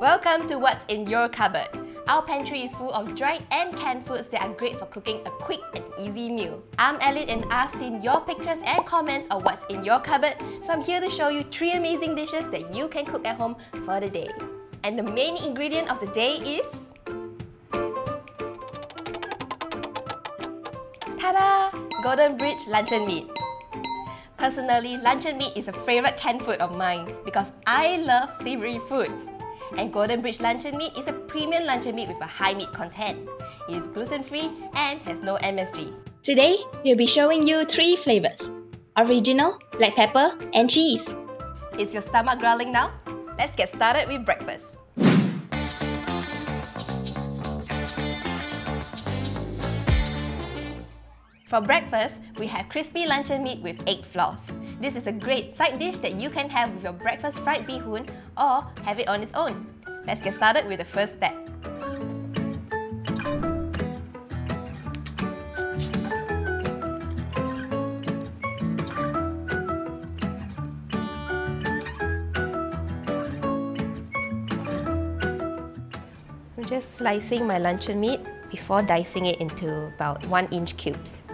Welcome to What's in Your Cupboard. Our pantry is full of dried and canned foods that are great for cooking a quick and easy meal. I'm Elliot and I've seen your pictures and comments of what's in your cupboard, so I'm here to show you 3 amazing dishes that you can cook at home for the day. And the main ingredient of the day is... ta-da! Golden Bridge luncheon meat. Personally, luncheon meat is a favourite canned food of mine because I love savoury foods. And Golden Bridge luncheon meat is a premium luncheon meat with a high meat content. It is gluten-free and has no MSG. Today, we'll be showing you 3 flavours: original, black pepper, and cheese. Is your stomach growling now? Let's get started with breakfast. For breakfast, we have crispy luncheon meat with egg floss. This is a great side dish that you can have with your breakfast fried bee hoon or have it on its own. Let's get started with the first step. I'm just slicing my luncheon meat before dicing it into about 1-inch cubes.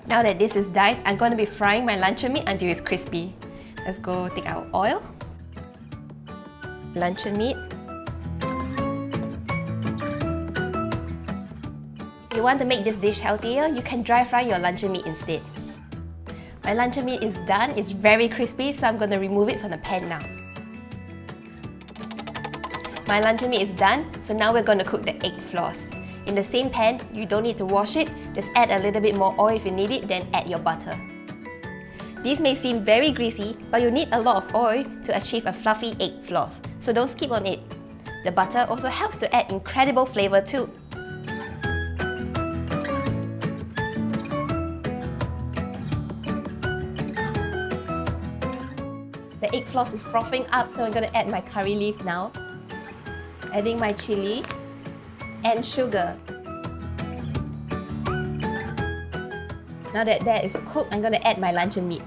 Now that this is diced, I'm going to be frying my luncheon meat until it's crispy. Let's go take our oil, luncheon meat. If you want to make this dish healthier, you can dry fry your luncheon meat instead. My luncheon meat is done, it's very crispy, so I'm going to remove it from the pan now. My luncheon meat is done, so now we're going to cook the egg floss. In the same pan, you don't need to wash it, just add a little bit more oil if you need it, then add your butter. These may seem very greasy, but you need a lot of oil to achieve a fluffy egg floss, so don't skip on it. The butter also helps to add incredible flavour too. The egg floss is frothing up, so I'm going to add my curry leaves now. Adding my chilli and sugar. Now that that is cooked, I'm going to add my luncheon meat.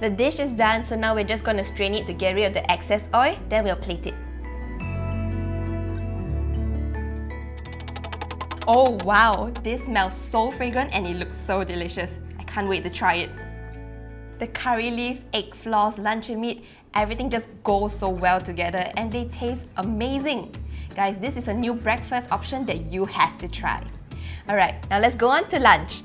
The dish is done, so now we're just going to strain it to get rid of the excess oil, then we'll plate it. Oh wow, this smells so fragrant and it looks so delicious. I can't wait to try it. The curry leaves, egg floss, luncheon meat, everything just goes so well together and they taste amazing. Guys, this is a new breakfast option that you have to try. Alright, now let's go on to lunch.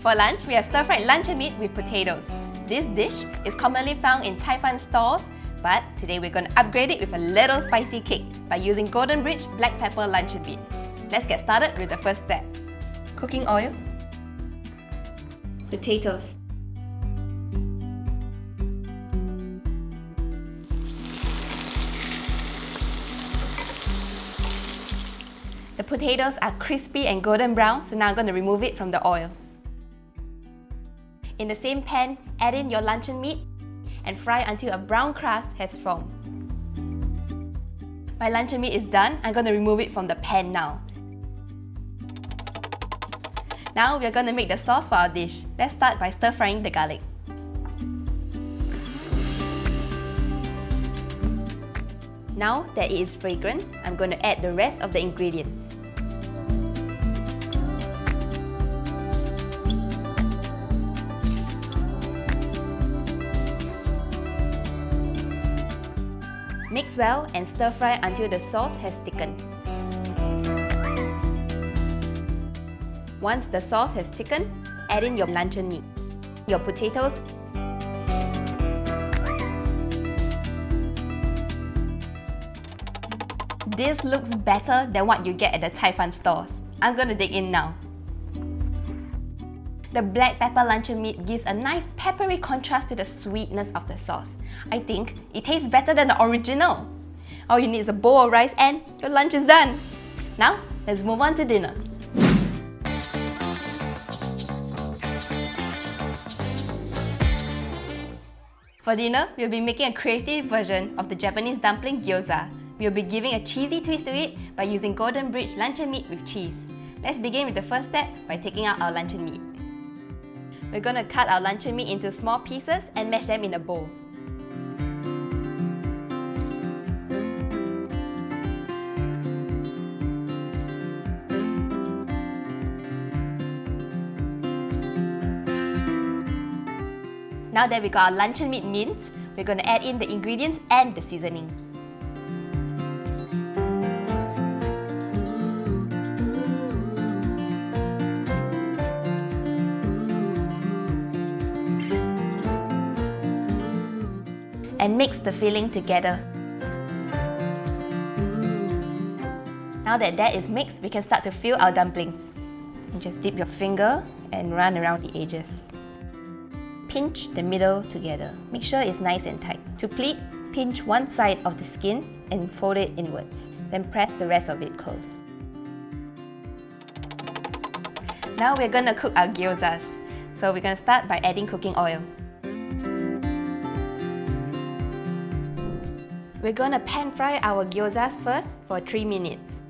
For lunch, we have stir-fried luncheon meat with potatoes. This dish is commonly found in Thai fan stalls, but today we're going to upgrade it with a little spicy kick by using Golden Bridge black pepper luncheon meat. Let's get started with the first step. Cooking oil, potatoes, the potatoes are crispy and golden brown, so now I'm going to remove it from the oil. In the same pan, add in your luncheon meat and fry until a brown crust has formed. My luncheon meat is done, I'm going to remove it from the pan now. Now we're going to make the sauce for our dish. Let's start by stir-frying the garlic. Now that it is fragrant, I'm going to add the rest of the ingredients. Mix well and stir-fry until the sauce has thickened. Once the sauce has thickened, add in your luncheon meat, your potatoes, this looks better than what you get at the Thai fan stores. I'm going to dig in now. The black pepper luncheon meat gives a nice peppery contrast to the sweetness of the sauce. I think it tastes better than the original. All you need is a bowl of rice and your lunch is done. Now, let's move on to dinner. For dinner, we'll be making a creative version of the Japanese dumpling gyoza. We'll be giving a cheesy twist to it by using golden bridge luncheon meat with cheese. Let's begin with the first step by taking out our luncheon meat. We're going to cut our luncheon meat into small pieces and mash them in a bowl. Now that we got our luncheon meat minced, we're going to add in the ingredients and the seasoning. And mix the filling together. Now that is mixed, we can start to fill our dumplings. And just dip your finger and run around the edges. Pinch the middle together. Make sure it's nice and tight. To pleat, pinch one side of the skin and fold it inwards. Then press the rest of it close. Now we're going to cook our gyozas. So we're going to start by adding cooking oil. We're going to pan fry our gyozas first for 3 minutes.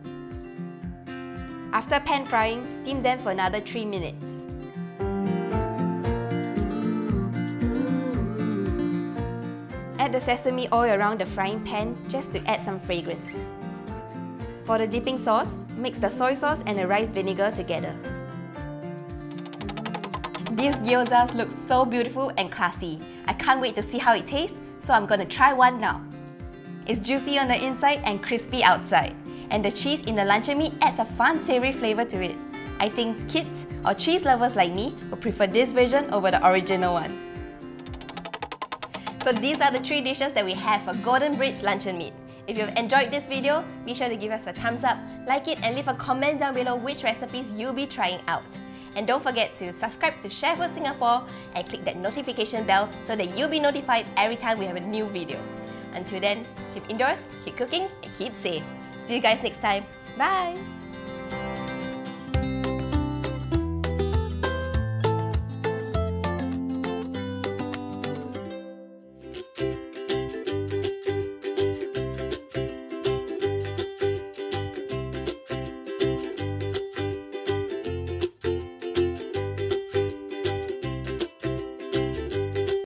After pan frying, steam them for another 3 minutes. Add the sesame oil around the frying pan just to add some fragrance. For the dipping sauce, mix the soy sauce and the rice vinegar together. These gyozas look so beautiful and classy. I can't wait to see how it tastes, so I'm going to try one now. It's juicy on the inside and crispy outside. And the cheese in the luncheon meat adds a fun savoury flavour to it. I think kids or cheese lovers like me will prefer this version over the original one. So these are the 3 dishes that we have for Golden Bridge luncheon meat. If you've enjoyed this video, be sure to give us a thumbs up, like it and leave a comment down below which recipes you'll be trying out. And don't forget to subscribe to Chef Food Singapore and click that notification bell so that you'll be notified every time we have a new video. Until then, keep indoors, keep cooking and keep safe. See you guys next time. Bye!